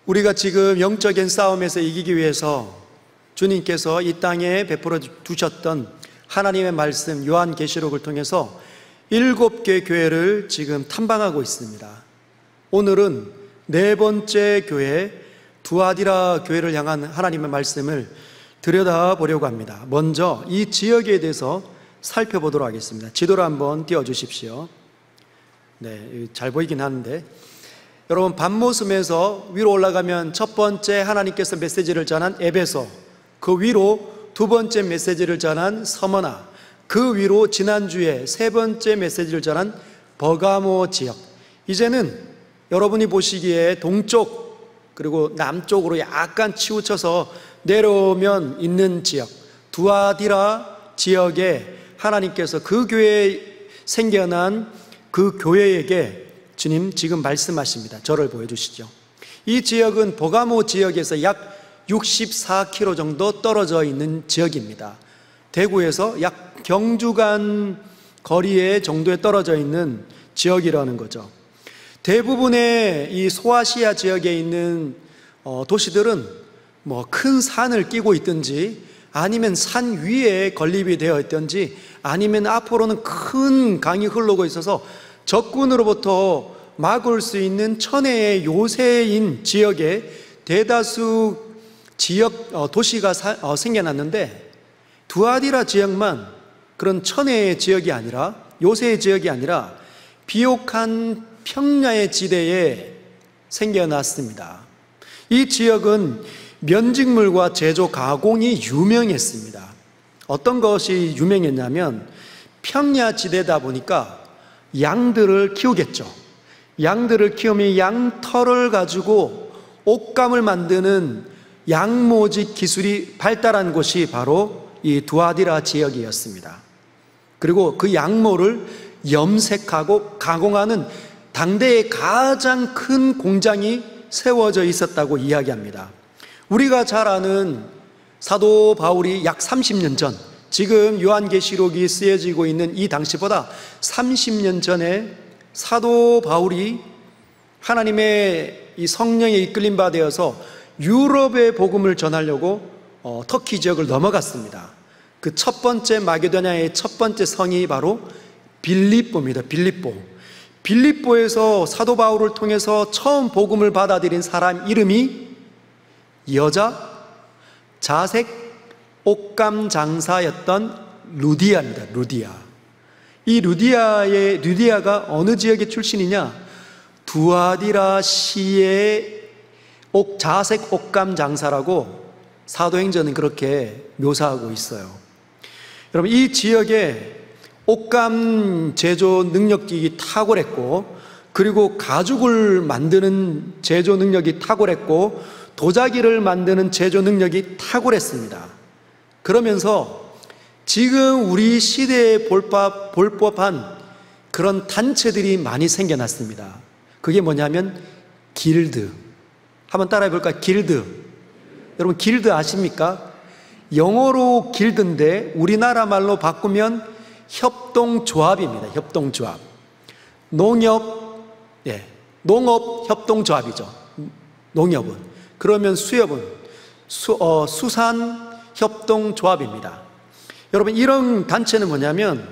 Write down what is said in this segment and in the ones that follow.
우리가 지금 영적인 싸움에서 이기기 위해서 주님께서 이 땅에 베풀어 두셨던 하나님의 말씀 요한계시록을 통해서 7개 교회를 지금 탐방하고 있습니다. 오늘은 네 번째 교회 두아디라 교회를 향한 하나님의 말씀을 들여다보려고 합니다. 먼저 이 지역에 대해서 살펴보도록 하겠습니다. 지도를 한번 띄워주십시오. 네, 잘 보이긴 하는데 여러분, 반모섬에서 위로 올라가면 첫 번째 하나님께서 메시지를 전한 에베소, 그 위로 두 번째 메시지를 전한 서머나, 그 위로 지난주에 세 번째 메시지를 전한 버가모 지역, 이제는 여러분이 보시기에 동쪽 그리고 남쪽으로 약간 치우쳐서 내려오면 있는 지역 두아디라 지역에 하나님께서 그 교회에 생겨난 그 교회에게 주님 지금 말씀하십니다. 저를 보여주시죠. 이 지역은 버가모 지역에서 약 64km 정도 떨어져 있는 지역입니다. 대구에서 약 경주간 거리에 정도에 떨어져 있는 지역이라는 거죠. 대부분의 이 소아시아 지역에 있는 도시들은 뭐 큰 산을 끼고 있든지 아니면 산 위에 건립이 되어 있든지 아니면 앞으로는 큰 강이 흐르고 있어서 적군으로부터 막을 수 있는 천혜의 요새인 지역에 대다수 지역 도시가 생겨났는데 두아디라 지역만 그런 천혜의 지역이 아니라 요새의 지역이 아니라 비옥한 평야의 지대에 생겨났습니다. 이 지역은 면직물과 제조 가공이 유명했습니다. 어떤 것이 유명했냐면 평야 지대다 보니까 양들을 키우겠죠. 양들을 키우면 양털을 가지고 옷감을 만드는 양모직 기술이 발달한 곳이 바로 이 두아디라 지역이었습니다. 그리고 그 양모를 염색하고 가공하는 당대의 가장 큰 공장이 세워져 있었다고 이야기합니다. 우리가 잘 아는 사도 바울이 약 30년 전, 지금 요한계시록이 쓰여지고 있는 이 당시보다 30년 전에 사도 바울이 하나님의 이 성령에 이끌림 바 되어서 유럽의 복음을 전하려고 터키 지역을 넘어갔습니다. 그 첫 번째 마게도냐의 첫 번째 성이 바로 빌립보입니다. 빌립보에서 사도 바울을 통해서 처음 복음을 받아들인 사람 이름이 여자 자색 옷감 장사였던 루디아입니다. 이 루디아가 어느 지역의 출신이냐? 두아디라 시의 자색 옷감 장사라고 사도행전은 그렇게 묘사하고 있어요. 여러분, 이 지역에 옷감 제조 능력이 탁월했고, 그리고 가죽을 만드는 제조 능력이 탁월했고, 도자기를 만드는 제조 능력이 탁월했습니다. 그러면서 지금 우리 시대에 볼 법한 그런 단체들이 많이 생겨났습니다. 그게 뭐냐면 길드. 한번 따라해 볼까요? 길드. 여러분, 길드 아십니까? 영어로 길드인데 우리나라 말로 바꾸면 협동조합입니다. 협동조합. 농업 협동조합이죠. 농협은. 그러면 수협은 수산협동조합입니다. 여러분, 이런 단체는 뭐냐면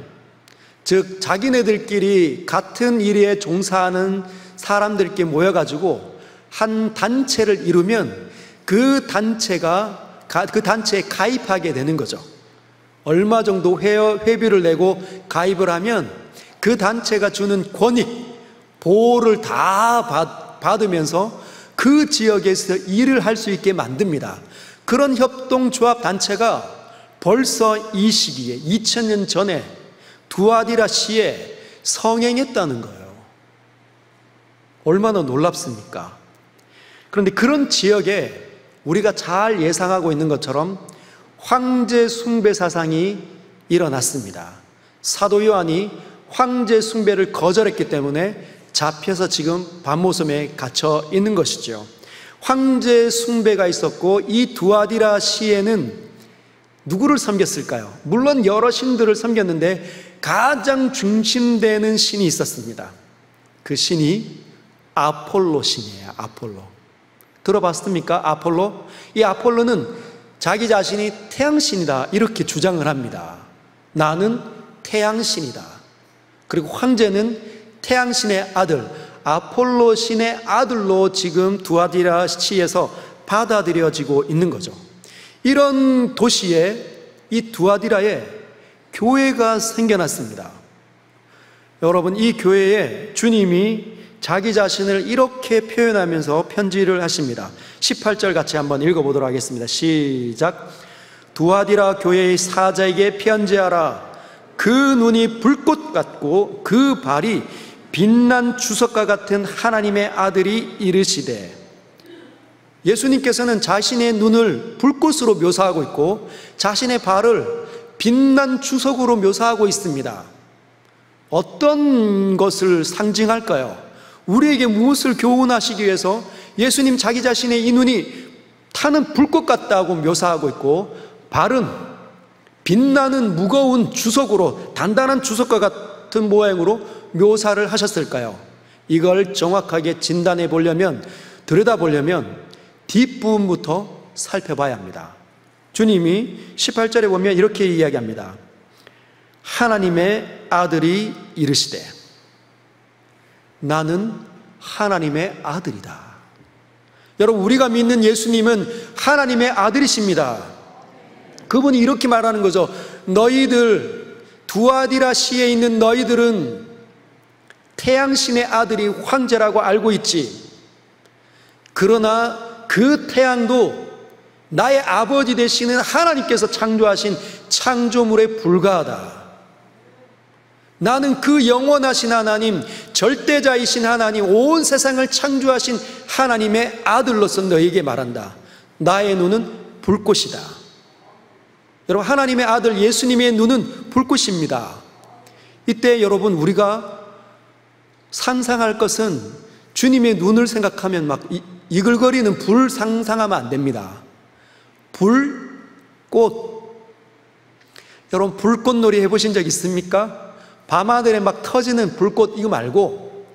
즉 자기네들끼리 같은 일에 종사하는 사람들끼리 모여가지고 한 단체를 이루면 그 단체에 가입하게 되는 거죠. 얼마 정도 회비를 내고 가입을 하면 그 단체가 주는 권익, 보호를 다 받으면서 그 지역에서 일을 할 수 있게 만듭니다. 그런 협동조합 단체가 벌써 이 시기에 2000년 전에 두아디라 시에 성행했다는 거예요. 얼마나 놀랍습니까? 그런데 그런 지역에 우리가 잘 예상하고 있는 것처럼 황제 숭배 사상이 일어났습니다. 사도 요한이 황제 숭배를 거절했기 때문에 잡혀서 지금 반모섬에 갇혀 있는 것이죠. 황제 숭배가 있었고, 이 두아디라 시에는 누구를 섬겼을까요? 물론 여러 신들을 섬겼는데 가장 중심되는 신이 있었습니다. 그 신이 아폴로 신이에요. 아폴로. 들어봤습니까? 아폴로? 이 아폴로는 자기 자신이 태양신이다 이렇게 주장을 합니다. 나는 태양신이다. 그리고 황제는 태양신의 아들, 아폴로 신의 아들로 지금 두아디라 시에서 받아들여지고 있는 거죠. 이런 도시에, 이 두아디라에 교회가 생겨났습니다. 여러분, 이 교회에 주님이 자기 자신을 이렇게 표현하면서 편지를 하십니다. 18절 같이 한번 읽어보도록 하겠습니다. 시작. 두아디라 교회의 사자에게 편지하라. 그 눈이 불꽃 같고 그 발이 빛난 주석과 같은 하나님의 아들이 이르시되, 예수님께서는 자신의 눈을 불꽃으로 묘사하고 있고 자신의 발을 빛난 주석으로 묘사하고 있습니다. 어떤 것을 상징할까요? 우리에게 무엇을 교훈하시기 위해서 예수님 자기 자신의 이 눈이 타는 불꽃 같다고 묘사하고 있고 발은 빛나는 무거운 주석으로, 단단한 주석과 같은 모양으로 묘사를 하셨을까요? 이걸 정확하게 진단해 보려면, 들여다보려면 뒷부분부터 살펴봐야 합니다. 주님이 18절에 보면 이렇게 이야기합니다. 하나님의 아들이 이르시되, 나는 하나님의 아들이다. 여러분, 우리가 믿는 예수님은 하나님의 아들이십니다. 그분이 이렇게 말하는 거죠. 너희들, 두아디라 시에 있는 너희들은 태양신의 아들이 황제라고 알고 있지. 그러나 그 태양도 나의 아버지 되시는 하나님께서 창조하신 창조물에 불과하다. 나는 그 영원하신 하나님, 절대자이신 하나님, 온 세상을 창조하신 하나님의 아들로서 너희에게 말한다. 나의 눈은 불꽃이다. 여러분, 하나님의 아들 예수님의 눈은 불꽃입니다. 이때 여러분, 우리가 상상할 것은 주님의 눈을 생각하면 막 이글거리는 불 상상하면 안 됩니다. 불꽃. 여러분, 불꽃놀이 해보신 적 있습니까? 밤하늘에 막 터지는 불꽃, 이거 말고,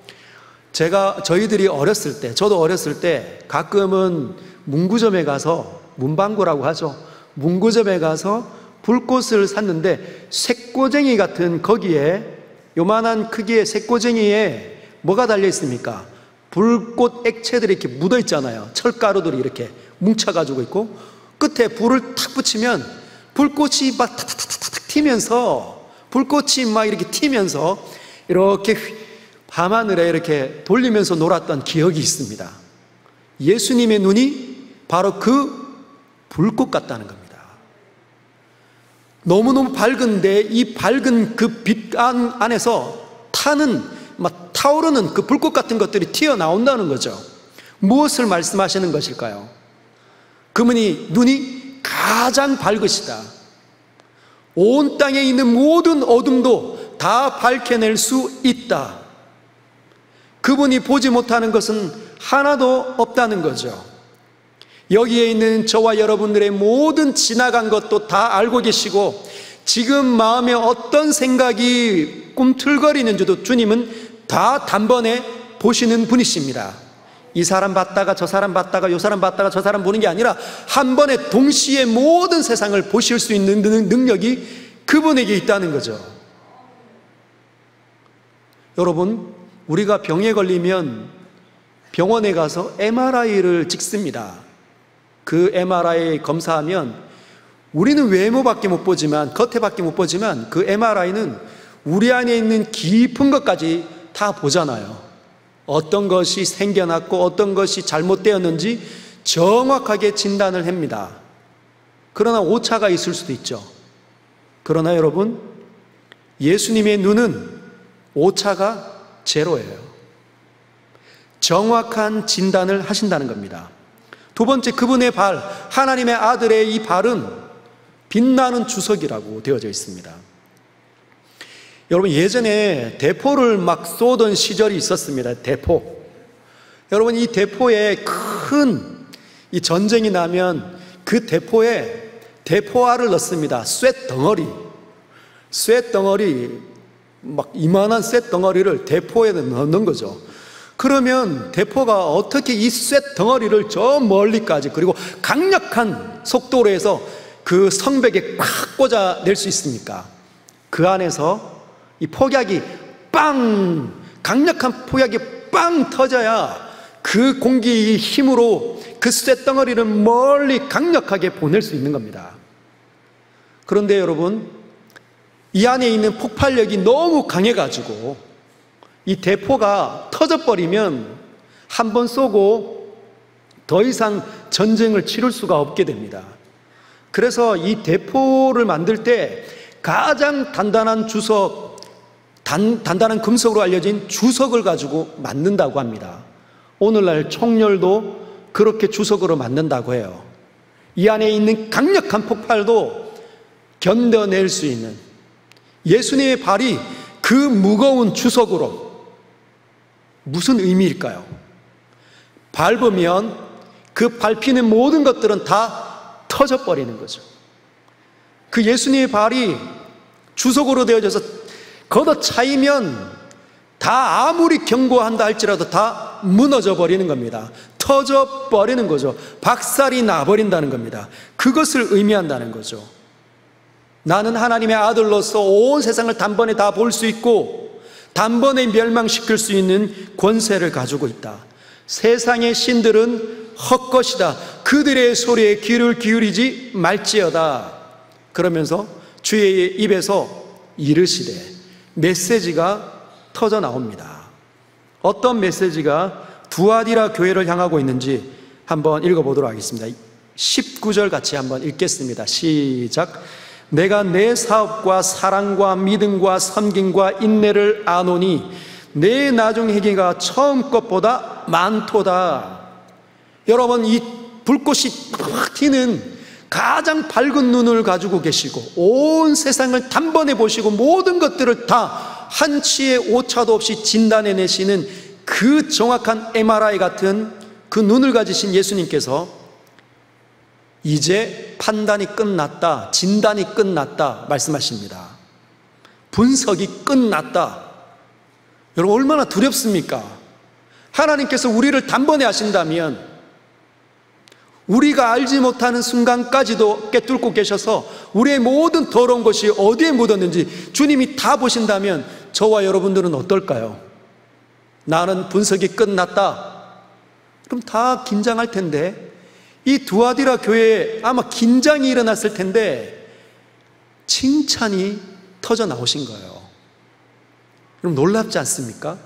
저희들이 어렸을 때, 저도 어렸을 때 가끔은 문구점에 가서, 문방구라고 하죠. 문구점에 가서 불꽃을 샀는데, 색꼬쟁이 같은 거기에, 요만한 크기의 색꼬쟁이에 뭐가 달려 있습니까? 불꽃 액체들이 이렇게 묻어 있잖아요. 철가루들이 이렇게 뭉쳐가지고 있고, 끝에 불을 탁 붙이면 불꽃이 막 탁탁탁탁 튀면서, 불꽃이 막 이렇게 튀면서 이렇게 밤하늘에 이렇게 돌리면서 놀았던 기억이 있습니다. 예수님의 눈이 바로 그 불꽃 같다는 겁니다. 너무너무 밝은데 이 밝은 그 빛 안에서 막 타오르는 그 불꽃 같은 것들이 튀어나온다는 거죠. 무엇을 말씀하시는 것일까요? 그분이 눈이 가장 밝으시다. 온 땅에 있는 모든 어둠도 다 밝혀낼 수 있다. 그분이 보지 못하는 것은 하나도 없다는 거죠. 여기에 있는 저와 여러분들의 모든 지나간 것도 다 알고 계시고, 지금 마음에 어떤 생각이 꿈틀거리는지도 주님은 다 단번에 보시는 분이십니다. 이 사람 봤다가 저 사람 봤다가 요 사람 봤다가 저 사람 보는 게 아니라 한 번에 동시에 모든 세상을 보실 수 있는 능력이 그분에게 있다는 거죠. 여러분, 우리가 병에 걸리면 병원에 가서 MRI를 찍습니다. 그 MRI 검사하면 우리는 외모밖에 못 보지만, 겉에밖에 못 보지만 그 MRI는 우리 안에 있는 깊은 것까지 다 보잖아요. 어떤 것이 생겨났고 어떤 것이 잘못되었는지 정확하게 진단을 합니다. 그러나 오차가 있을 수도 있죠. 그러나 여러분, 예수님의 눈은 오차가 제로예요. 정확한 진단을 하신다는 겁니다. 두 번째, 그분의 발, 하나님의 아들의 이 발은 빛나는 주석이라고 되어져 있습니다. 여러분, 예전에 대포를 막 쏘던 시절이 있었습니다. 대포. 여러분, 이 대포에 큰 이 전쟁이 나면 그 대포에 대포알을 넣습니다. 쇳덩어리, 막 이만한 쇳덩어리를 대포에 넣는 거죠. 그러면 대포가 어떻게 이 쇳 덩어리를 저 멀리까지, 그리고 강력한 속도로 해서 그 성벽에 꽉 꽂아낼 수 있습니까? 그 안에서 이 폭약이 빵, 강력한 폭약이 빵 터져야 그 공기의 힘으로 그 쇳덩어리를 멀리 강력하게 보낼 수 있는 겁니다. 그런데 여러분, 이 안에 있는 폭발력이 너무 강해가지고 이 대포가 터져버리면 한 번 쏘고 더 이상 전쟁을 치를 수가 없게 됩니다. 그래서 이 대포를 만들 때 가장 단단한 주석, 단단한 금속으로 알려진 주석을 가지고 만든다고 합니다. 오늘날 총열도 그렇게 주석으로 만든다고 해요. 이 안에 있는 강력한 폭발도 견뎌낼 수 있는, 예수님의 발이 그 무거운 주석으로, 무슨 의미일까요? 밟으면 그 밟히는 모든 것들은 다 터져버리는 거죠. 그 예수님의 발이 주석으로 되어져서 걷어차이면 다 아무리 경고한다 할지라도 다 무너져 버리는 겁니다. 터져 버리는 거죠. 박살이 나버린다는 겁니다. 그것을 의미한다는 거죠. 나는 하나님의 아들로서 온 세상을 단번에 다 볼 수 있고 단번에 멸망시킬 수 있는 권세를 가지고 있다. 세상의 신들은 헛것이다. 그들의 소리에 귀를 기울이지 말지어다. 그러면서 주의 입에서 이르시되 메시지가 터져 나옵니다. 어떤 메시지가 두아디라 교회를 향하고 있는지 한번 읽어보도록 하겠습니다. 19절 같이 한번 읽겠습니다. 시작. 내가 내 사업과 사랑과 믿음과 섬김과 인내를 아노니 내 나중 행위가 처음 것보다 많도다. 여러분, 이 불꽃이 팍 튀는 가장 밝은 눈을 가지고 계시고 온 세상을 단번에 보시고 모든 것들을 다 한치의 오차도 없이 진단해내시는 그 정확한 MRI 같은 그 눈을 가지신 예수님께서 이제 판단이 끝났다, 진단이 끝났다 말씀하십니다. 분석이 끝났다. 여러분, 얼마나 두렵습니까? 하나님께서 우리를 단번에 하신다면 우리가 알지 못하는 순간까지도 꿰뚫고 계셔서 우리의 모든 더러운 것이 어디에 묻었는지 주님이 다 보신다면 저와 여러분들은 어떨까요? 나는 분석이 끝났다. 그럼 다 긴장할 텐데, 이 두아디라 교회에 아마 긴장이 일어났을 텐데 칭찬이 터져 나오신 거예요. 그럼 놀랍지 않습니까?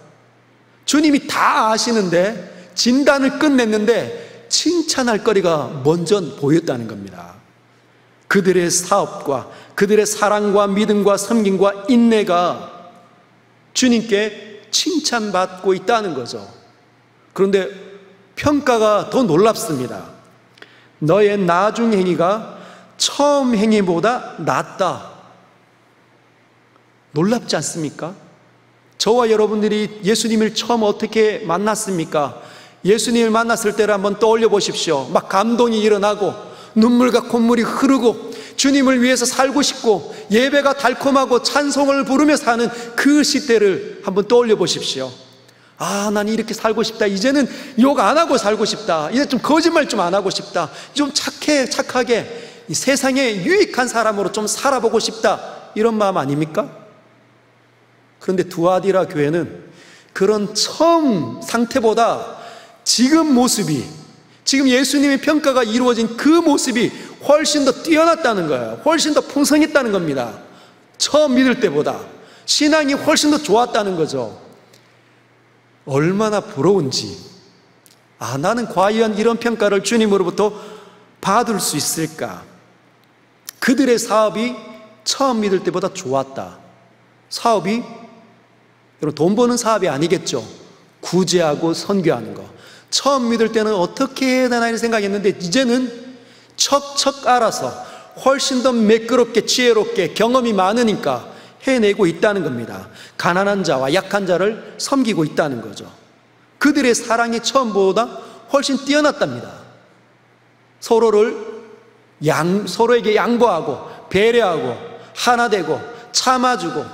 주님이 다 아시는데, 진단을 끝냈는데 칭찬할 거리가 먼저 보였다는 겁니다. 그들의 사업과 그들의 사랑과 믿음과 섬김과 인내가 주님께 칭찬받고 있다는 거죠. 그런데 평가가 더 놀랍습니다. 너의 나중 행위가 처음 행위보다 낫다. 놀랍지 않습니까? 저와 여러분들이 예수님을 처음 어떻게 만났습니까? 예수님을 만났을 때를 한번 떠올려 보십시오. 막 감동이 일어나고 눈물과 콧물이 흐르고 주님을 위해서 살고 싶고 예배가 달콤하고 찬송을 부르며 사는 그 시대를 한번 떠올려 보십시오. 아, 난 이렇게 살고 싶다. 이제는 욕 안 하고 살고 싶다. 이제 좀 거짓말 좀 안 하고 싶다. 좀 착하게 이 세상에 유익한 사람으로 좀 살아보고 싶다. 이런 마음 아닙니까? 그런데 두아디라 교회는 그런 처음 상태보다 지금 모습이, 지금 예수님의 평가가 이루어진 그 모습이 훨씬 더 뛰어났다는 거예요. 훨씬 더 풍성했다는 겁니다. 처음 믿을 때보다 신앙이 훨씬 더 좋았다는 거죠. 얼마나 부러운지. 아, 나는 과연 이런 평가를 주님으로부터 받을 수 있을까? 그들의 사업이 처음 믿을 때보다 좋았다. 사업이 여러분 돈 버는 사업이 아니겠죠. 구제하고 선교하는 거. 처음 믿을 때는 어떻게 해야 되나 이런 생각했는데 이제는 척척 알아서 훨씬 더 매끄럽게 지혜롭게 경험이 많으니까 해내고 있다는 겁니다. 가난한 자와 약한 자를 섬기고 있다는 거죠. 그들의 사랑이 처음보다 훨씬 뛰어났답니다. 서로에게 양보하고 배려하고 하나 되고 참아주고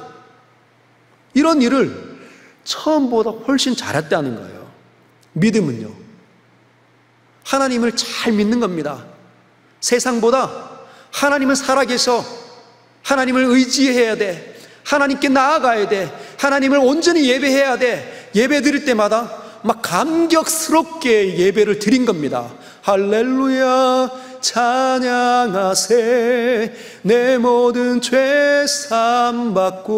이런 일을 처음보다 훨씬 잘했다는 거예요. 믿음은요, 하나님을 잘 믿는 겁니다. 세상보다 하나님은 살아계셔. 하나님을 의지해야 돼. 하나님께 나아가야 돼. 하나님을 온전히 예배해야 돼. 예배 드릴 때마다 막 감격스럽게 예배를 드린 겁니다. 할렐루야 찬양하세 내 모든 죄 사함받고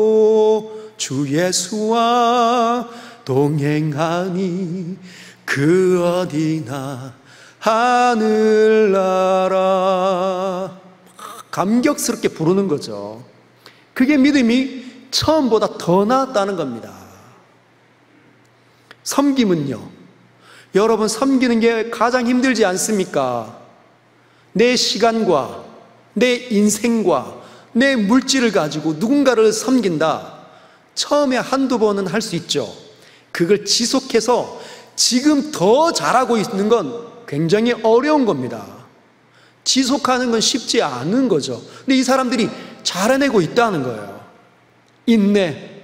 주 예수와 동행하니 그 어디나 하늘나라. 감격스럽게 부르는 거죠. 그게 믿음이 처음보다 더 나았다는 겁니다. 섬김은요, 여러분, 섬기는 게 가장 힘들지 않습니까? 내 시간과 내 인생과 내 물질을 가지고 누군가를 섬긴다. 처음에 한두 번은 할 수 있죠. 그걸 지속해서 지금 더 잘하고 있는 건 굉장히 어려운 겁니다. 지속하는 건 쉽지 않은 거죠. 근데 이 사람들이 잘해내고 있다는 거예요. 인내,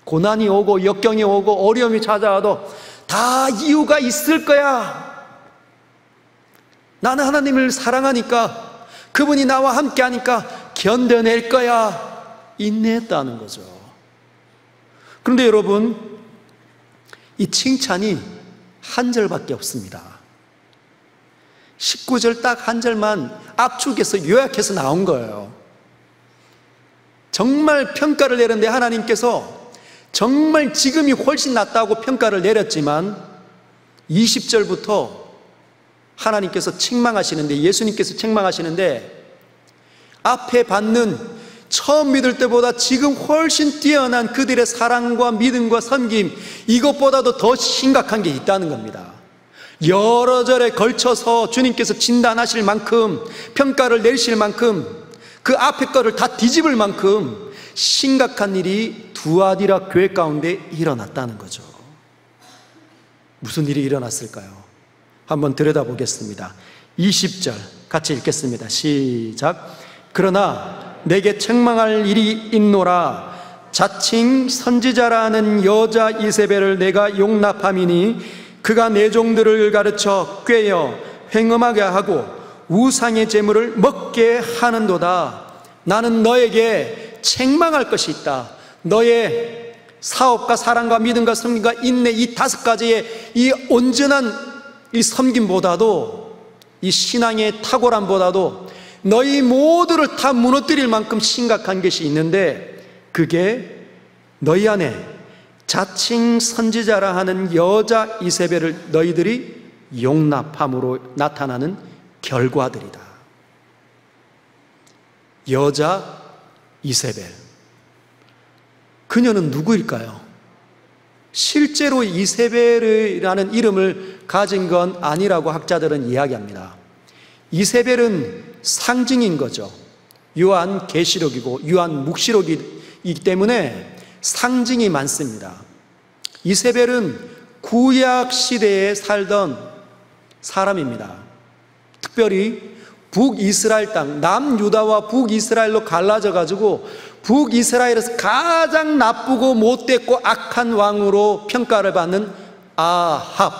고난이 오고 역경이 오고 어려움이 찾아와도 다 이유가 있을 거야. 나는 하나님을 사랑하니까, 그분이 나와 함께 하니까 견뎌낼 거야. 인내했다는 거죠. 그런데 여러분, 이 칭찬이 한 절밖에 없습니다. 19절 딱 한 절만 압축해서 요약해서 나온 거예요. 정말 평가를 내렸는데 하나님께서 정말 지금이 훨씬 낫다고 평가를 내렸지만 20절부터 하나님께서 책망하시는데, 예수님께서 책망하시는데, 앞에 받는 처음 믿을 때보다 지금 훨씬 뛰어난 그들의 사랑과 믿음과 섬김, 이것보다도 더 심각한 게 있다는 겁니다. 여러 절에 걸쳐서 주님께서 진단하실 만큼, 평가를 내리실 만큼, 그 앞에 거를 다 뒤집을 만큼 심각한 일이 두아디라 교회 가운데 일어났다는 거죠. 무슨 일이 일어났을까요? 한번 들여다보겠습니다. 20절 같이 읽겠습니다. 시작. 그러나 내게 책망할 일이 있노라. 자칭 선지자라는 여자 이세벨을 내가 용납함이니 그가 내 종들을 가르쳐 꾀어 횡음하게 하고 우상의 제물을 먹게 하는도다. 나는 너에게 책망할 것이 있다. 너의 사업과 사랑과 믿음과 섬김과 인내, 이 5가지의 이 온전한 이 섬김보다도, 이 신앙의 탁월함보다도 너희 모두를 다 무너뜨릴 만큼 심각한 것이 있는데, 그게 너희 안에 자칭 선지자라 하는 여자 이세벨을 너희들이 용납함으로 나타나는 결과들이다. 여자 이세벨, 그녀는 누구일까요? 실제로 이세벨이라는 이름을 가진 건 아니라고 학자들은 이야기합니다. 이세벨은 상징인 거죠. 요한 계시록이고 요한 묵시록이기 때문에 상징이 많습니다. 이세벨은 구약 시대에 살던 사람입니다. 특별히 북이스라엘 땅, 남유다와 북이스라엘로 갈라져 가지고 북이스라엘에서 가장 나쁘고 못됐고 악한 왕으로 평가를 받는 아합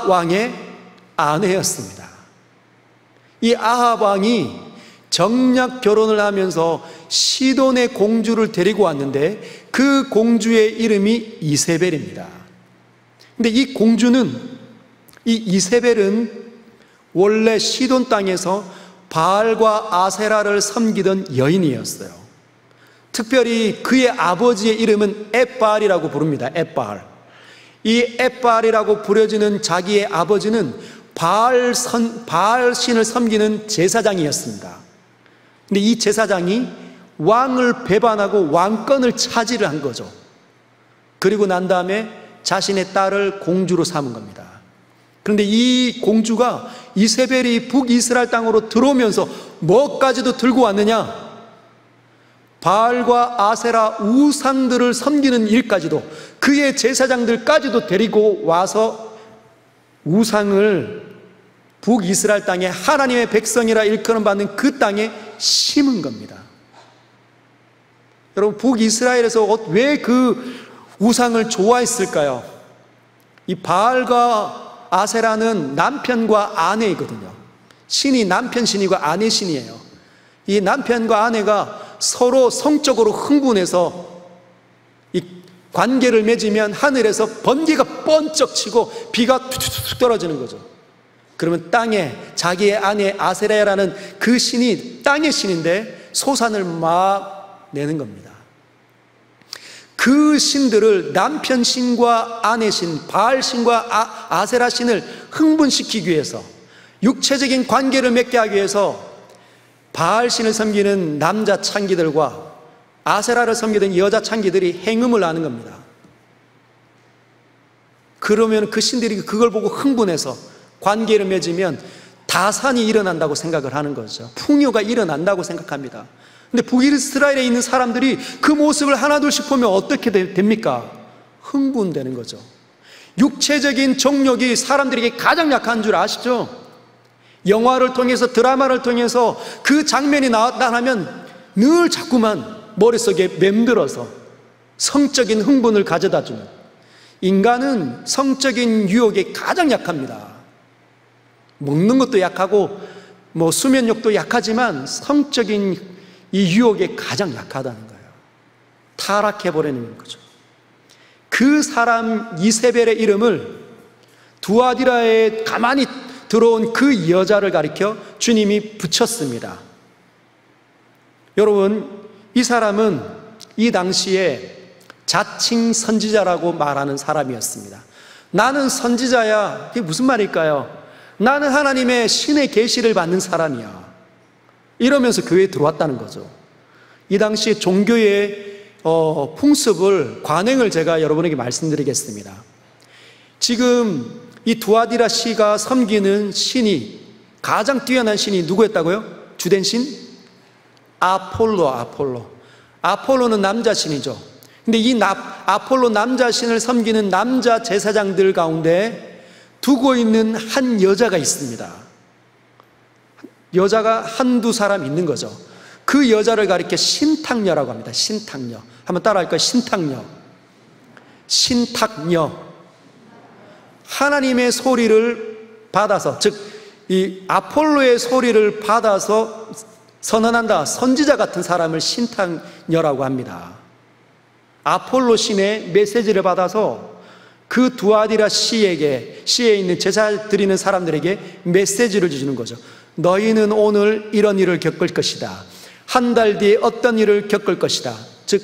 왕의 아내였습니다. 이 아합 왕이 정략 결혼을 하면서 시돈의 공주를 데리고 왔는데, 그 공주의 이름이 이세벨입니다. 근데 이 공주는, 이 이세벨은 원래 시돈 땅에서 바알과 아세라를 섬기던 여인이었어요. 특별히 그의 아버지의 이름은 엣바알이라고 부릅니다. 엣바알. 이 엣바알이라고 부려지는 자기의 아버지는 바알 신을 섬기는 제사장이었습니다. 근데 이 제사장이 왕을 배반하고 왕권을 차지를 한 거죠. 그리고 난 다음에 자신의 딸을 공주로 삼은 겁니다. 그런데 이 공주가 이세벨이 북이스라엘 땅으로 들어오면서 뭐까지도 들고 왔느냐? 바알과 아세라 우상들을 섬기는 일까지도, 그의 제사장들까지도 데리고 와서 우상을 북이스라엘 땅에 하나님의 백성이라 일컬음 받는 그 땅에 심은 겁니다. 여러분, 북이스라엘에서 왜 그 우상을 좋아했을까요? 이 바알과 아세라는 남편과 아내이거든요. 신이 남편 신이고 아내 신이에요. 이 남편과 아내가 서로 성적으로 흥분해서 이 관계를 맺으면 하늘에서 번개가 번쩍 치고 비가 툭툭툭 떨어지는 거죠. 그러면 땅에 자기의 아내 아세라라는 그 신이 땅의 신인데 소산을 막 내는 겁니다. 그 신들을 남편 신과 아내 신, 바알 신과 아세라 신을 흥분시키기 위해서, 육체적인 관계를 맺게 하기 위해서 바알 신을 섬기는 남자 창기들과 아세라를 섬기던 여자 창기들이 행음을 하는 겁니다. 그러면 그 신들이 그걸 보고 흥분해서 관계를 맺으면 다산이 일어난다고 생각을 하는 거죠. 풍요가 일어난다고 생각합니다. 근데 북이스라엘에 있는 사람들이 그 모습을 하나둘씩 보면 어떻게 됩니까? 흥분되는 거죠. 육체적인 정욕이 사람들에게 가장 약한 줄 아시죠? 영화를 통해서, 드라마를 통해서 그 장면이 나타나면 늘 자꾸만 머릿속에 맴들어서 성적인 흥분을 가져다 주는, 인간은 성적인 유혹에 가장 약합니다. 먹는 것도 약하고 수면욕도 약하지만 성적인 이 유혹에 가장 약하다는 거예요. 타락해버리는 거죠. 그 사람 이세벨의 이름을 두아디라에 가만히 들어온 그 여자를 가리켜 주님이 붙였습니다. 여러분, 이 사람은 이 당시에 자칭 선지자라고 말하는 사람이었습니다. 나는 선지자야. 이게 무슨 말일까요? 나는 하나님의 신의 계시를 받는 사람이야. 이러면서 교회에 들어왔다는 거죠. 이 당시 종교의 풍습을, 관행을 제가 여러분에게 말씀드리겠습니다. 지금 이 두아디라 씨가 섬기는 신이, 가장 뛰어난 신이 누구였다고요? 주된 신? 아폴로는 남자 신이죠. 근데 이 아폴로 남자 신을 섬기는 남자 제사장들 가운데 두고 있는 한 여자가 있습니다. 여자가 한두 사람 있는 거죠. 그 여자를 가리켜 신탁녀라고 합니다. 신탁녀. 한번 따라 할까요? 신탁녀. 신탁녀. 하나님의 소리를 받아서, 즉 이 아폴로의 소리를 받아서 선언한다, 선지자 같은 사람을 신탁녀라고 합니다. 아폴로 신의 메시지를 받아서 그 두아디라 씨에 있는 제사 드리는 사람들에게 메시지를 주는 거죠. 너희는 오늘 이런 일을 겪을 것이다. 한 달 뒤에 어떤 일을 겪을 것이다. 즉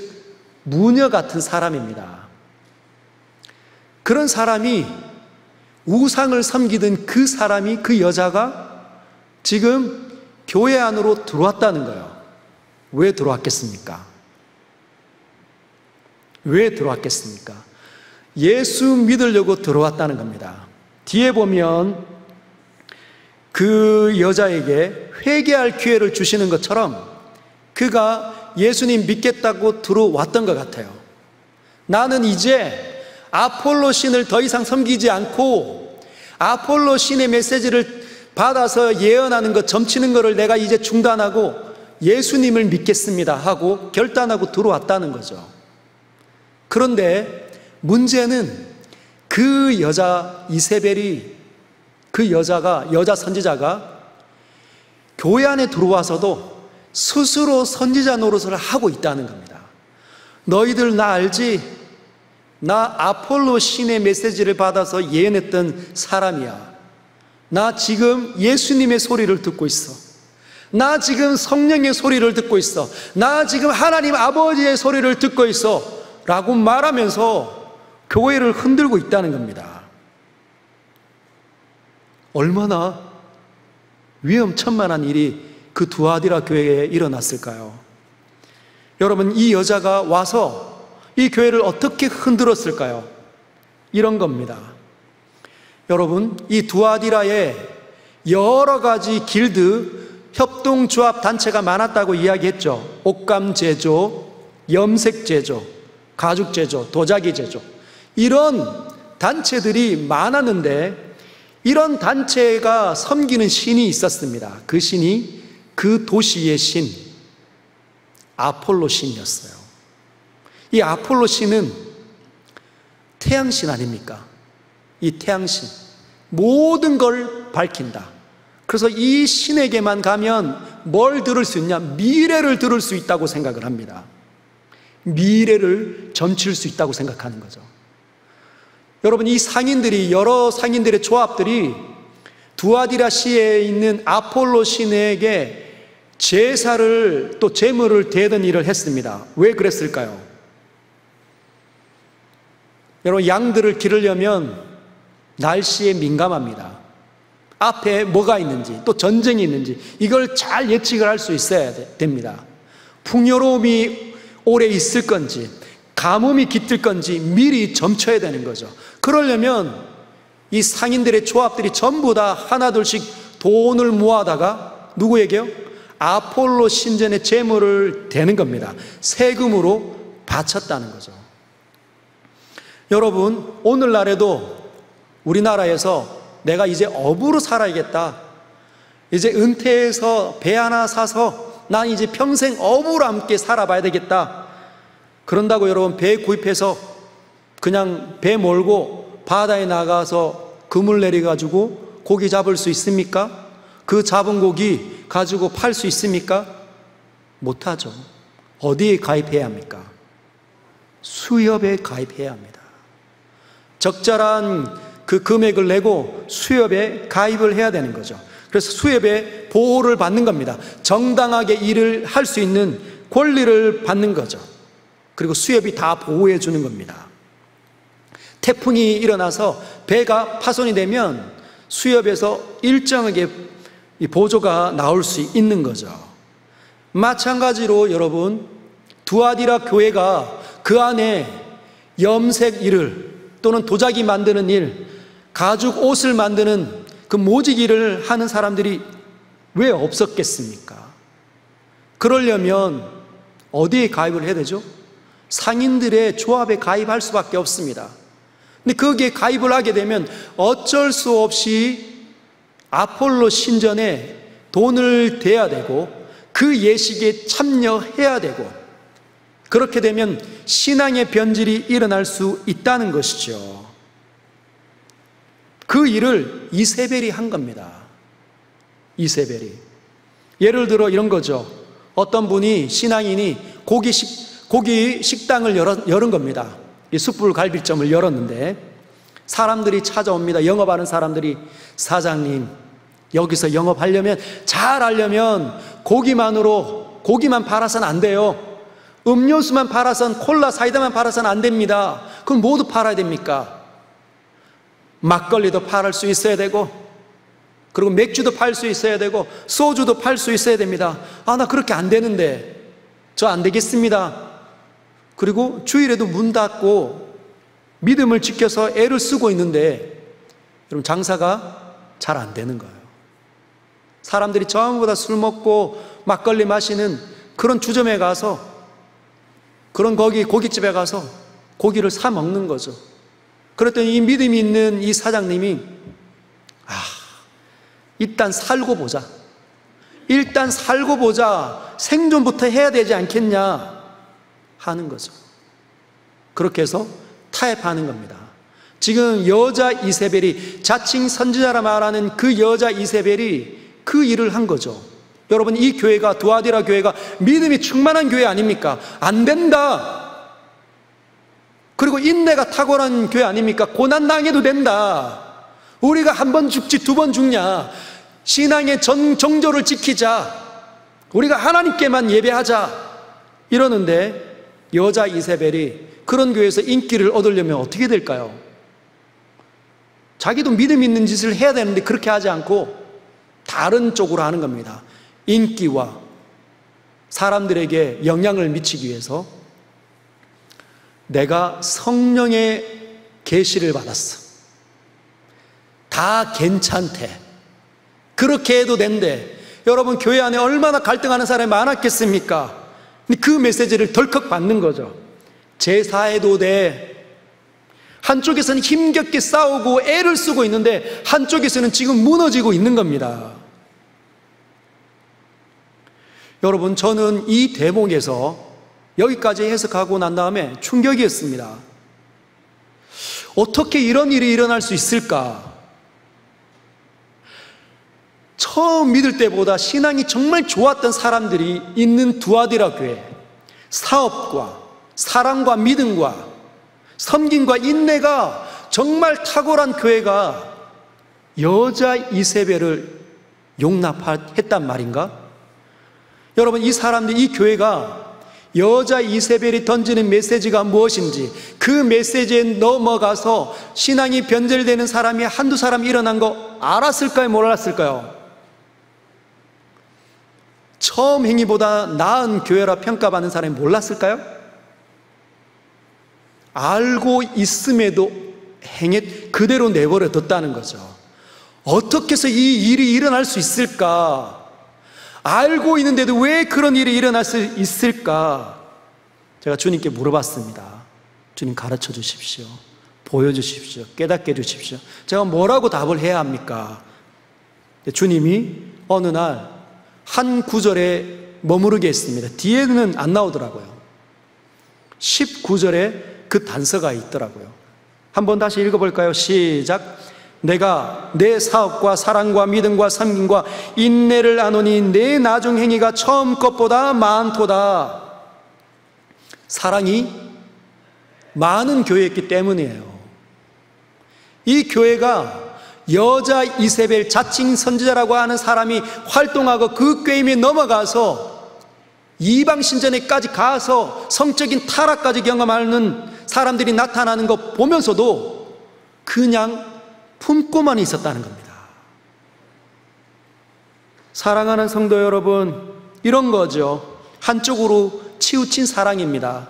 무녀 같은 사람입니다. 그런 사람이, 우상을 섬기던 그 사람이, 그 여자가 지금 교회 안으로 들어왔다는 거예요. 왜 들어왔겠습니까? 왜 들어왔겠습니까? 예수 믿으려고 들어왔다는 겁니다. 뒤에 보면 그 여자에게 회개할 기회를 주시는 것처럼 그가 예수님 믿겠다고 들어왔던 것 같아요. 나는 이제 아폴로 신을 더 이상 섬기지 않고 아폴로 신의 메시지를 받아서 예언하는 것, 점치는 것을 내가 이제 중단하고 예수님을 믿겠습니다 하고 결단하고 들어왔다는 거죠. 그런데 문제는 그 여자 이세벨이, 그 여자 선지자가 교회 안에 들어와서도 스스로 선지자 노릇을 하고 있다는 겁니다. 너희들 나 알지? 나 아폴로 신의 메시지를 받아서 예언했던 사람이야. 나 지금 예수님의 소리를 듣고 있어. 나 지금 성령의 소리를 듣고 있어. 나 지금 하나님 아버지의 소리를 듣고 있어 라고 말하면서 교회를 흔들고 있다는 겁니다. 얼마나 위험천만한 일이 그 두아디라 교회에 일어났을까요? 여러분, 이 여자가 와서 이 교회를 어떻게 흔들었을까요? 이런 겁니다. 여러분, 이 두아디라에 여러 가지 길드, 협동조합 단체가 많았다고 이야기했죠. 옷감 제조, 염색 제조, 가죽 제조, 도자기 제조, 이런 단체들이 많았는데 이런 단체가 섬기는 신이 있었습니다. 그 신이 그 도시의 신 아폴로 신이었어요. 이 아폴로 신은 태양신 아닙니까? 이 태양신, 모든 걸 밝힌다. 그래서 이 신에게만 가면 뭘 들을 수 있냐? 미래를 들을 수 있다고 생각을 합니다. 미래를 점칠 수 있다고 생각하는 거죠. 여러분, 이 상인들이, 여러 상인들의 조합들이 두아디라시에 있는 아폴로 신에게 제사를, 또 제물을 대던 일을 했습니다. 왜 그랬을까요? 여러분, 양들을 기르려면 날씨에 민감합니다. 앞에 뭐가 있는지, 또 전쟁이 있는지 이걸 잘 예측을 할 수 있어야 됩니다. 풍요로움이 오래 있을 건지, 가뭄이 깃들 건지 미리 점쳐야 되는 거죠. 그러려면 이 상인들의 조합들이 전부 다 하나둘씩 돈을 모아다가 누구에게요? 아폴로 신전의 제물을 대는 겁니다. 세금으로 바쳤다는 거죠. 여러분, 오늘날에도 우리나라에서 내가 이제 어부로 살아야겠다, 이제 은퇴해서 배 하나 사서 난 이제 평생 어부로 함께 살아봐야 되겠다, 그런다고 여러분 배 구입해서 그냥 배 몰고 바다에 나가서 그물 내려가지고 고기 잡을 수 있습니까? 그 잡은 고기 가지고 팔 수 있습니까? 못하죠. 어디에 가입해야 합니까? 수협에 가입해야 합니다. 적절한 그 금액을 내고 수협에 가입을 해야 되는 거죠. 그래서 수협에 보호를 받는 겁니다. 정당하게 일을 할 수 있는 권리를 받는 거죠. 그리고 수협이 다 보호해 주는 겁니다. 태풍이 일어나서 배가 파손이 되면 수협에서 일정하게 보조가 나올 수 있는 거죠. 마찬가지로 여러분, 두아디라 교회가 그 안에 염색 일을, 또는 도자기 만드는 일, 가죽 옷을 만드는 그 모지기를 하는 사람들이 왜 없었겠습니까? 그러려면 어디에 가입을 해야 되죠? 상인들의 조합에 가입할 수밖에 없습니다. 근데 거기에 가입을 하게 되면 어쩔 수 없이 아폴로 신전에 돈을 대야 되고 그 예식에 참여해야 되고, 그렇게 되면 신앙의 변질이 일어날 수 있다는 것이죠. 그 일을 이세벨이 한 겁니다. 이세벨이. 예를 들어 이런 거죠. 어떤 분이, 신앙인이 고기 식당을 열은 겁니다. 이 숯불 갈비점을 열었는데 사람들이 찾아옵니다. 영업하는 사람들이, 사장님, 여기서 영업하려면, 잘 하려면 고기만 팔아서는 안 돼요. 음료수만 팔아서는, 콜라, 사이다만 팔아서는 안 됩니다. 그럼 모두 팔아야 됩니까? 막걸리도 팔 수 있어야 되고, 그리고 맥주도 팔 수 있어야 되고, 소주도 팔 수 있어야 됩니다. 아, 나 그렇게 안 되는데, 저 안 되겠습니다. 그리고 주일에도 문 닫고 믿음을 지켜서 애를 쓰고 있는데, 여러분, 장사가 잘 안 되는 거예요. 사람들이 전부 다 술 먹고 막걸리 마시는 그런 주점에 가서, 그런 고깃집에 가서 고기를 사 먹는 거죠. 그랬더니 이 믿음이 있는 이 사장님이, 일단 살고 보자. 일단 살고 보자. 생존부터 해야 되지 않겠냐 하는 거죠. 그렇게 해서 타협하는 겁니다. 지금 여자 이세벨이, 자칭 선지자라 말하는 그 여자 이세벨이 그 일을 한 거죠. 여러분, 이 교회가, 두아디라 교회가 믿음이 충만한 교회 아닙니까? 안 된다. 그리고 인내가 탁월한 교회 아닙니까? 고난당해도 된다. 우리가 한 번 죽지 두 번 죽냐? 신앙의 정조를 지키자. 우리가 하나님께만 예배하자. 이러는데 여자 이세벨이 그런 교회에서 인기를 얻으려면 어떻게 될까요? 자기도 믿음 있는 짓을 해야 되는데 그렇게 하지 않고 다른 쪽으로 하는 겁니다. 인기와 사람들에게 영향을 미치기 위해서 내가 성령의 계시를 받았어. 다 괜찮대. 그렇게 해도 된대. 여러분, 교회 안에 얼마나 갈등하는 사람이 많았겠습니까? 그 메시지를 덜컥 받는 거죠. 제사해도 돼. 한쪽에서는 힘겹게 싸우고 애를 쓰고 있는데 한쪽에서는 지금 무너지고 있는 겁니다. 여러분, 저는 이 대목에서 여기까지 해석하고 난 다음에 충격이었습니다. 어떻게 이런 일이 일어날 수 있을까? 처음 믿을 때보다 신앙이 정말 좋았던 사람들이 있는 두아디라 교회, 사업과 사랑과 믿음과 섬김과 인내가 정말 탁월한 교회가 여자 이세벨을 용납했단 말인가? 여러분, 이 사람들, 이 교회가 여자 이세벨이 던지는 메시지가 무엇인지, 그 메시지에 넘어가서 신앙이 변절되는 사람이 한두 사람 일어난 거 알았을까요? 몰랐을까요? 처음 행위보다 나은 교회라 평가받는 사람이 몰랐을까요? 알고 있음에도 그대로 내버려 뒀다는 거죠. 어떻게 해서 이 일이 일어날 수 있을까? 알고 있는데도 왜 그런 일이 일어날 수 있을까? 제가 주님께 물어봤습니다. 주님, 가르쳐 주십시오. 보여주십시오. 깨닫게 해주십시오. 제가 뭐라고 답을 해야 합니까? 주님이 어느 날 한 구절에 머무르게 했습니다. 뒤에는 안 나오더라고요. 19절에 그 단서가 있더라고요. 한번 다시 읽어볼까요? 시작. 내가 내 사업과 사랑과 믿음과 섬김과 인내를 아노니 내 나중 행위가 처음 것보다 많도다. 사랑이 많은 교회였기 때문이에요. 이 교회가 여자 이세벨 자칭 선지자라고 하는 사람이 활동하고 그 꾀임에 넘어가서 이방 신전에까지 가서 성적인 타락까지 경험하는 사람들이 나타나는 것 보면서도 그냥 품고만 있었다는 겁니다. 사랑하는 성도 여러분, 이런 거죠. 한쪽으로 치우친 사랑입니다.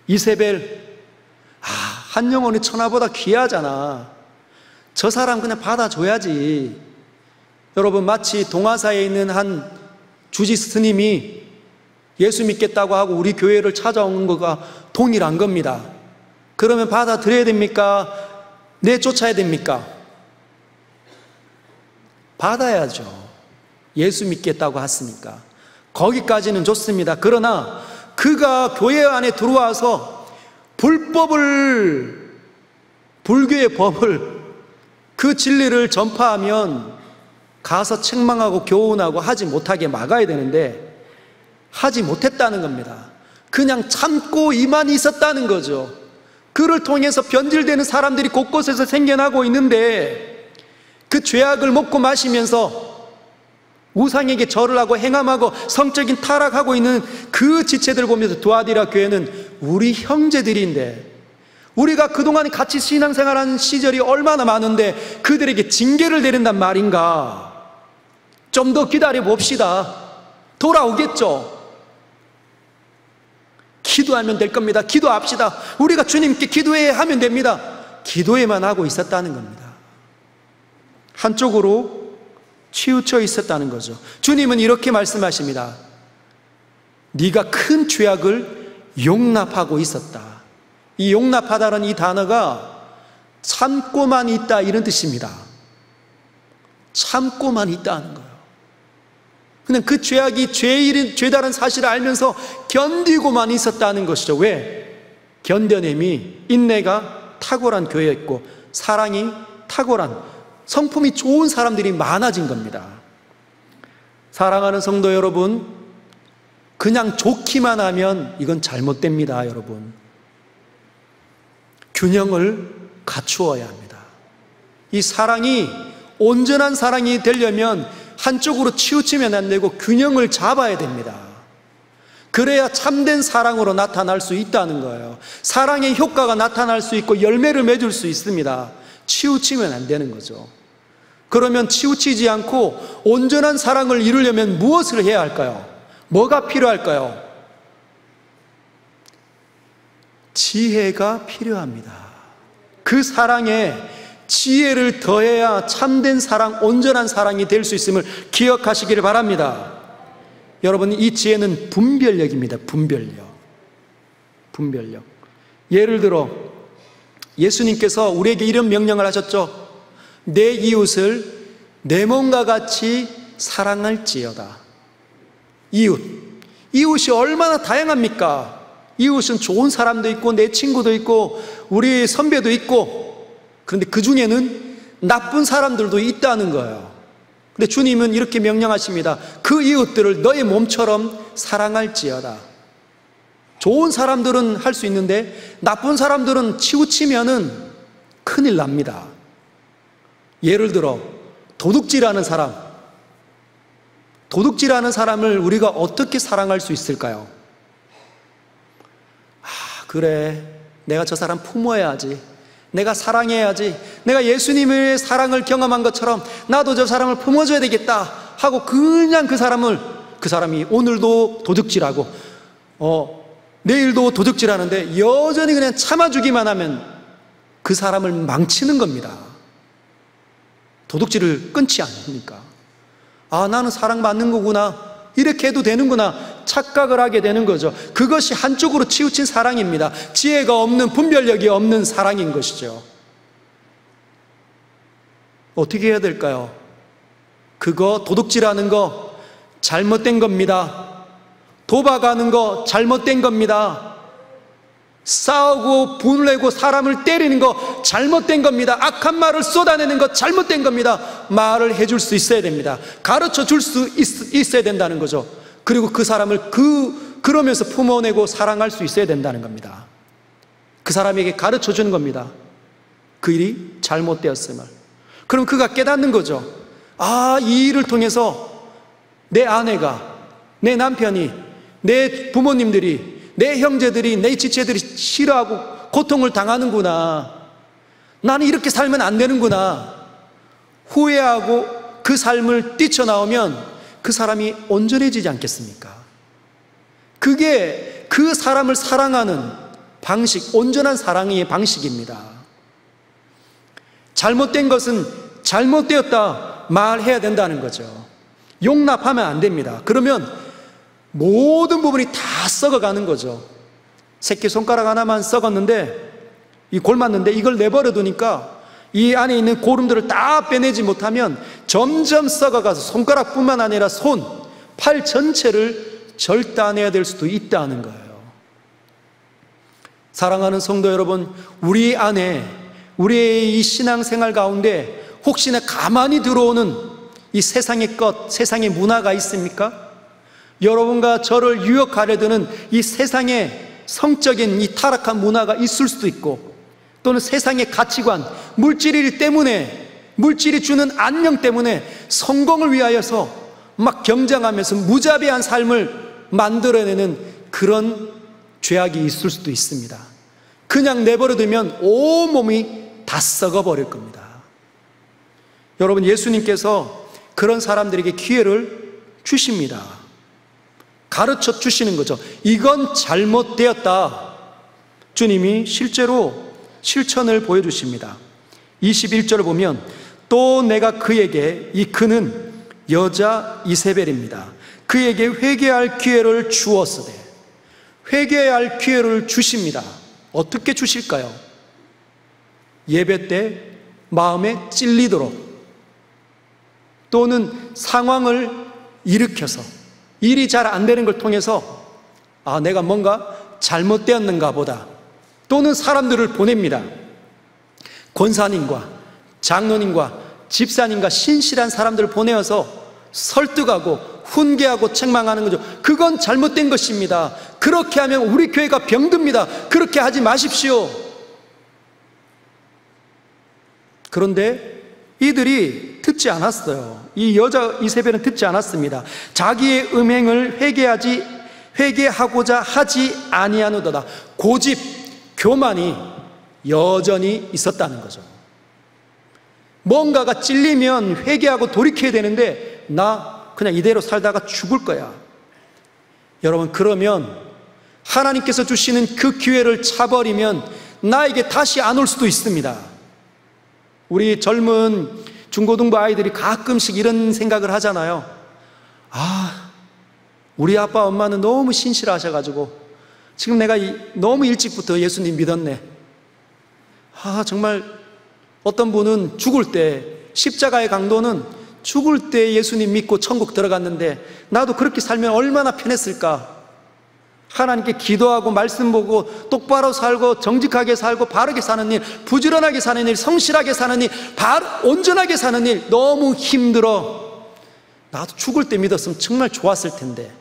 이세벨, 한 영혼이 천하보다 귀하잖아. 저 사람 그냥 받아줘야지. 여러분, 마치 동화사에 있는 한 주지 스님이 예수 믿겠다고 하고 우리 교회를 찾아온 거가 동일한 겁니다. 그러면 받아들여야 됩니까? 내쫓아야 됩니까? 받아야죠. 예수 믿겠다고 했으니까. 거기까지는 좋습니다. 그러나 그가 교회 안에 들어와서 불교의 법을, 그 진리를 전파하면 가서 책망하고 교훈하고 하지 못하게 막아야 되는데 하지 못했다는 겁니다. 그냥 참고 이만 있었다는 거죠. 그를 통해서 변질되는 사람들이 곳곳에서 생겨나고 있는데 그 죄악을 먹고 마시면서 우상에게 절을 하고 행함하고 성적인 타락하고 있는 그 지체들 보면서 두아디라 교회는 우리 형제들인데, 우리가 그동안 같이 신앙생활한 시절이 얼마나 많은데 그들에게 징계를 내린단 말인가? 좀 더 기다려 봅시다. 돌아오겠죠. 기도하면 될 겁니다. 기도합시다. 우리가 주님께 기도해야 하면 됩니다. 기도에만 하고 있었다는 겁니다. 한쪽으로 치우쳐 있었다는 거죠. 주님은 이렇게 말씀하십니다. 네가 큰 죄악을 용납하고 있었다. 이 용납하다는 이 단어가 참고만 있다, 이런 뜻입니다. 참고만 있다는 거예요. 그냥 그 죄악이 죄다른 사실을 알면서 견디고만 있었다는 것이죠. 왜? 견뎌냄이, 인내가 탁월한 교회였고 사랑이 탁월한, 성품이 좋은 사람들이 많아진 겁니다. 사랑하는 성도 여러분, 그냥 좋기만 하면 이건 잘못됩니다. 여러분, 균형을 갖추어야 합니다. 이 사랑이 온전한 사랑이 되려면 한쪽으로 치우치면 안 되고 균형을 잡아야 됩니다. 그래야 참된 사랑으로 나타날 수 있다는 거예요. 사랑의 효과가 나타날 수 있고 열매를 맺을 수 있습니다. 치우치면 안 되는 거죠. 그러면 치우치지 않고 온전한 사랑을 이루려면 무엇을 해야 할까요? 뭐가 필요할까요? 지혜가 필요합니다. 그 사랑에 지혜를 더해야 참된 사랑, 온전한 사랑이 될 수 있음을 기억하시기를 바랍니다. 여러분, 이 지혜는 분별력입니다. 분별력. 예를 들어 예수님께서 우리에게 이런 명령을 하셨죠. 내 이웃을 내 몸과 같이 사랑할지어다. 이웃이 얼마나 다양합니까? 이웃은 좋은 사람도 있고 내 친구도 있고 우리 선배도 있고 그런데 그 중에는 나쁜 사람들도 있다는 거예요. 근데 주님은 이렇게 명령하십니다. 그 이웃들을 너의 몸처럼 사랑할지어다. 좋은 사람들은 할 수 있는데 나쁜 사람들은 치우치면은 큰일 납니다. 예를 들어 도둑질하는 사람을 우리가 어떻게 사랑할 수 있을까요? 그래, 내가 저 사람 품어야지, 내가 사랑해야지, 내가 예수님의 사랑을 경험한 것처럼 나도 저 사람을 품어줘야 되겠다 하고 그냥 그 사람이 오늘도 도둑질하고 내일도 도둑질하는데 여전히 그냥 참아주기만 하면 그 사람을 망치는 겁니다. 도둑질을 끊지 않으니까. 나는 사랑받는 거구나, 이렇게 해도 되는구나 착각을 하게 되는 거죠. 그것이 한쪽으로 치우친 사랑입니다. 지혜가 없는, 분별력이 없는 사랑인 것이죠. 어떻게 해야 될까요? 그거 도둑질하는 거 잘못된 겁니다. 도박하는 거 잘못된 겁니다. 싸우고 분을 내고 사람을 때리는 거 잘못된 겁니다. 악한 말을 쏟아내는 거 잘못된 겁니다. 말을 해줄 수 있어야 됩니다. 가르쳐 줄 수 있어야 된다는 거죠. 그리고 그 사람을 그러면서 품어내고 사랑할 수 있어야 된다는 겁니다. 그 사람에게 가르쳐 주는 겁니다. 그 일이 잘못되었음을. 그럼 그가 깨닫는 거죠. 이 일을 통해서 내 아내가, 내 남편이, 내 부모님들이, 내 형제들이, 내 지체들이 싫어하고 고통을 당하는구나. 나는 이렇게 살면 안 되는구나. 후회하고 그 삶을 뛰쳐나오면 그 사람이 온전해지지 않겠습니까? 그게 그 사람을 사랑하는 방식, 온전한 사랑의 방식입니다. 잘못된 것은 잘못되었다 말해야 된다는 거죠. 용납하면 안 됩니다. 그러면 모든 부분이 다 썩어가는 거죠. 새끼손가락 하나만 썩었는데, 골맞는데 이걸 내버려 두니까 이 안에 있는 고름들을 다 빼내지 못하면 점점 썩어가서 손가락뿐만 아니라 손, 팔 전체를 절단해야 될 수도 있다는 거예요. 사랑하는 성도 여러분, 우리 안에, 우리의 이 신앙생활 가운데 혹시나 가만히 들어오는 이 세상의 것, 세상의 문화가 있습니까? 여러분과 저를 유혹하려 드는 이 세상의 성적인 이 타락한 문화가 있을 수도 있고, 또는 세상의 가치관, 물질이 주는 안녕 때문에 성공을 위하여서 막 경쟁하면서 무자비한 삶을 만들어내는 그런 죄악이 있을 수도 있습니다. 그냥 내버려두면 온몸이 다 썩어버릴 겁니다. 여러분, 예수님께서 그런 사람들에게 기회를 주십니다. 가르쳐 주시는 거죠. 이건 잘못되었다. 주님이 실제로 실천을 보여주십니다. 21절을 보면 또 내가 그에게, 이 그는 여자 이세벨입니다. 그에게 회개할 기회를 주었으되, 회개할 기회를 주십니다. 어떻게 주실까요? 예배 때 마음에 찔리도록, 또는 상황을 일으켜서 일이 잘 안 되는 걸 통해서 내가 뭔가 잘못되었는가 보다, 또는 사람들을 보냅니다. 권사님과 장로님과 집사님과 신실한 사람들을 보내어서 설득하고 훈계하고 책망하는 거죠. 그건 잘못된 것입니다. 그렇게 하면 우리 교회가 병듭니다. 그렇게 하지 마십시오. 그런데 이들이 듣지 않았어요. 이 여자 이세벨은 듣지 않았습니다. 자기의 음행을 회개하고자 하지 아니하노도다. 고집, 교만이 여전히 있었다는 거죠. 뭔가가 찔리면 회개하고 돌이켜야 되는데, 나 그냥 이대로 살다가 죽을 거야. 여러분, 그러면 하나님께서 주시는 그 기회를 차버리면 나에게 다시 안 올 수도 있습니다. 우리 젊은 중고등부 아이들이 가끔씩 이런 생각을 하잖아요. 우리 아빠 엄마는 너무 신실하셔가지고 지금 내가 너무 일찍부터 예수님 믿었네. 정말 어떤 분은 죽을 때, 십자가의 강도는 죽을 때 예수님 믿고 천국 들어갔는데 나도 그렇게 살면 얼마나 편했을까. 하나님께 기도하고 말씀 보고 똑바로 살고 정직하게 살고 바르게 사는 일, 부지런하게 사는 일, 성실하게 사는 일, 온전하게 사는 일 너무 힘들어. 나도 죽을 때 믿었으면 정말 좋았을 텐데.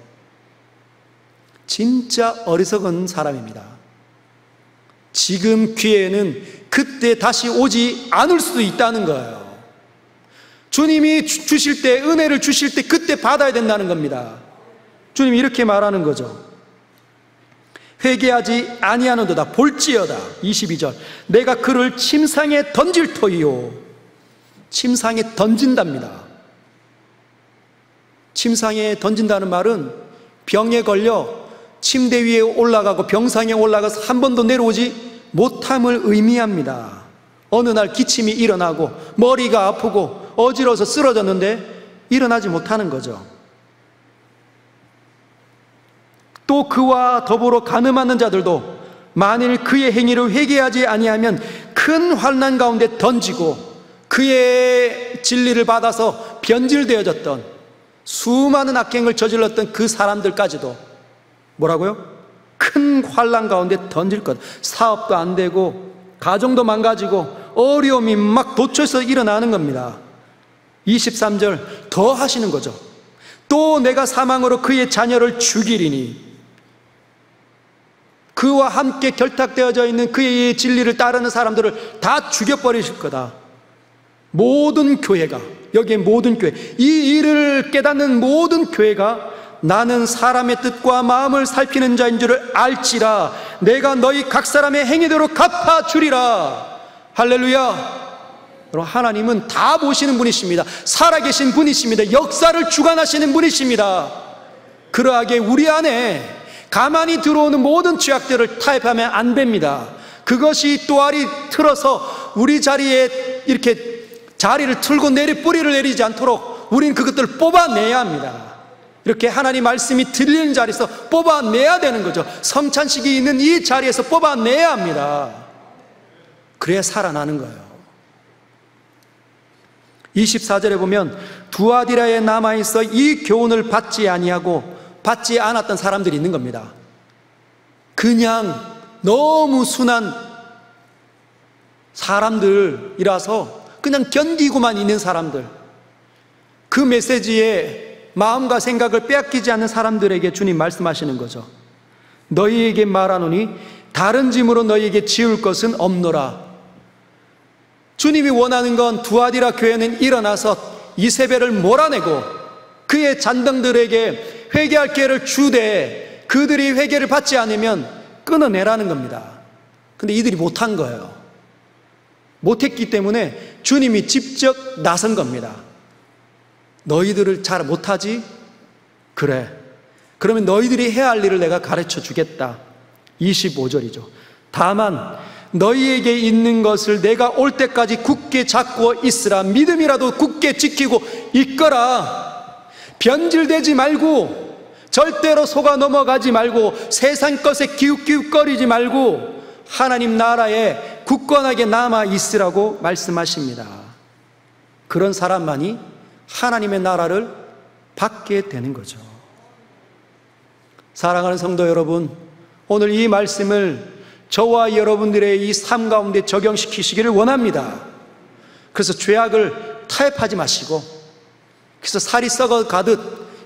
진짜 어리석은 사람입니다. 지금 기회는 그때 다시 오지 않을 수도 있다는 거예요. 주님이 주실 때, 은혜를 주실 때 그때 받아야 된다는 겁니다. 주님이 이렇게 말하는 거죠. 회개하지 아니하는도다. 볼지어다. 22절. 내가 그를 침상에 던질 터이요. 침상에 던진답니다. 침상에 던진다는 말은 병에 걸려 침대 위에 올라가고 병상에 올라가서 한 번도 내려오지 못함을 의미합니다. 어느 날 기침이 일어나고 머리가 아프고 어지러워서 쓰러졌는데 일어나지 못하는 거죠. 또 그와 더불어 간음하는 자들도 만일 그의 행위를 회개하지 아니하면 큰 환난 가운데 던지고 그의 진리를 받아서 변질되어졌던 수많은 악행을 저질렀던 그 사람들까지도 뭐라고요? 큰 환난 가운데 던질 것. 사업도 안 되고 가정도 망가지고 어려움이 막 도처에서 일어나는 겁니다. 23절 더 하시는 거죠. 또 내가 사망으로 그의 자녀를 죽이리니 그와 함께 결탁되어져 있는 그의 진리를 따르는 사람들을 다 죽여버리실 거다. 모든 교회가, 여기에 모든 교회, 이 일을 깨닫는 모든 교회가 나는 사람의 뜻과 마음을 살피는 자인 줄을 알지라. 내가 너희 각 사람의 행위대로 갚아주리라. 할렐루야. 여러분, 하나님은 다 보시는 분이십니다. 살아계신 분이십니다. 역사를 주관하시는 분이십니다. 그러하게 우리 안에 가만히 들어오는 모든 죄악들을 타협하면 안 됩니다. 그것이 또알이 틀어서 우리 자리에 이렇게 자리를 틀고 뿌리를 내리지 않도록 우리는 그것들을 뽑아내야 합니다. 이렇게 하나님 말씀이 들리는 자리에서 뽑아내야 되는 거죠. 성찬식이 있는 이 자리에서 뽑아내야 합니다. 그래야 살아나는 거예요. 24절에 보면 두아디라에 남아있어 이 교훈을 받지 아니하고 받지 않았던 사람들이 있는 겁니다. 그냥 너무 순한 사람들이라서 그냥 견디고만 있는 사람들, 그 메시지에 마음과 생각을 빼앗기지 않는 사람들에게 주님 말씀하시는 거죠. 너희에게 말하노니 다른 짐으로 너희에게 지울 것은 없노라. 주님이 원하는 건 두아디라 교회는 일어나서 이세벨을 몰아내고 그의 잔등들에게 회개할 기회를 주되 그들이 회개를 받지 않으면 끊어내라는 겁니다. 근데 이들이 못한 거예요. 못했기 때문에 주님이 직접 나선 겁니다. 너희들을 잘 못하지? 그래. 그러면 너희들이 해야 할 일을 내가 가르쳐 주겠다. 25절이죠. 다만 너희에게 있는 것을 내가 올 때까지 굳게 잡고 있으라. 믿음이라도 굳게 지키고 있거라. 변질되지 말고 절대로 속아 넘어가지 말고 세상 것에 기웃기웃거리지 말고 하나님 나라에 굳건하게 남아 있으라고 말씀하십니다. 그런 사람만이 하나님의 나라를 받게 되는 거죠. 사랑하는 성도 여러분, 오늘 이 말씀을 저와 여러분들의 이 삶 가운데 적용시키시기를 원합니다. 그래서 죄악을 타협하지 마시고, 그래서 살이 썩어가듯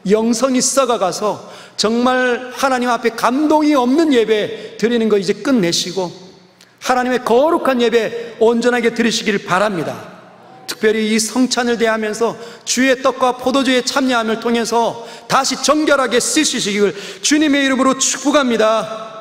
영성이 썩어가서 정말 하나님 앞에 감동이 없는 예배 드리는 거 이제 끝내시고 하나님의 거룩한 예배 온전하게 드리시기를 바랍니다. 특별히 이 성찬을 대하면서 주의 떡과 포도주의 참여함을 통해서 다시 정결하게 쓰시기를 주님의 이름으로 축복합니다.